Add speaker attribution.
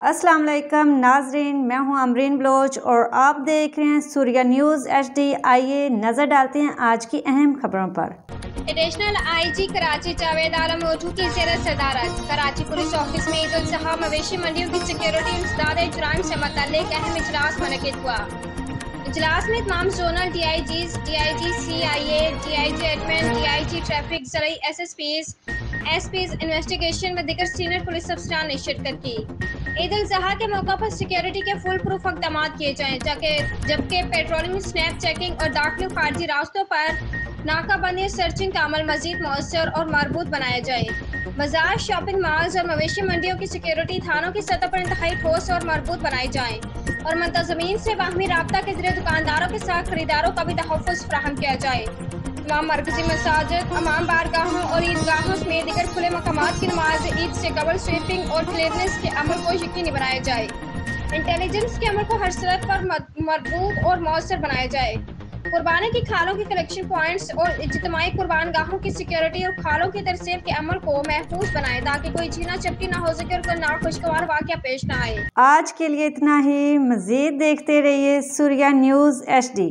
Speaker 1: अस्सलाम वालेकुम नाजरीन, मैं हूं अमरीन बलोच और आप देख रहे हैं सूर्या न्यूज़ HD। आइए नज़र डालते हैं आज की अहम खबरों पर।
Speaker 2: एडिशनल IG कराची जावेद आलम मोजू की ज़ेर सदारत कराची पुलिस ऑफिस में ईद उल ज़ुहा मवेशी मंडियों की सिक्योरिटी इंसदाद जुराइम से मुतल्लिक अहम इजलास मुनक़िद हुआ। इजलास में तमाम zonal DIGs, DIG CIA, DIG admin, DIG traffic, ज़रई SSPs, SPs इन्वेस्टिगेशन व दीगर सीनियर पुलिस अफसरान ने शिरकत की। ईद उल ज़ुहा के मौका पर सिक्योरिटी के फुल प्रूफ इक़दाम किए जाएँ, जबकि पेट्रोलिंग, स्नैप चेकिंग और दाखिली खारजी रास्तों पर नाकाबंदी सर्चिंग का अमल मजीद मौसर और मरबूत बनाया जाए। बाजार, शॉपिंग मॉल्स और मवेशी मंडियों की सिक्योरिटी थानों की सतह पर इंतहाई ठोस और मरबूत बनाई जाए और मुंतज़मीन से बाहमी राब्ता के जरिए दुकानदारों के साथ खरीदारों का भी तहफ़्फ़ुज़ फराहम किया जाए। तमाम मरकजी मसाजिद, अमाम बारगाहों और ईदगाहों समेत दीगर खुले मकामात की नमाज ईद से कबल स्वीपिंग और क्लीननेस के अमल को यकीनी बनाया जाए। इंटेलिजेंस के अमल को हर सतह पर मरबूत और मौसर बनाया जाए। कुर्बानी की खालों के कलेक्शन पॉइंट्स और इज्तिमाई कुर्बान गाहों की सिक्योरिटी और खालों की तरसील के अमल को महफूज बनाए ताकि कोई छीना चपटी ना हो सके और कोई नाखुशगवार वाक़या पेश ना आए।
Speaker 1: आज के लिए इतना ही। मज़ीद देखते रहिए सूर्या न्यूज़ HD।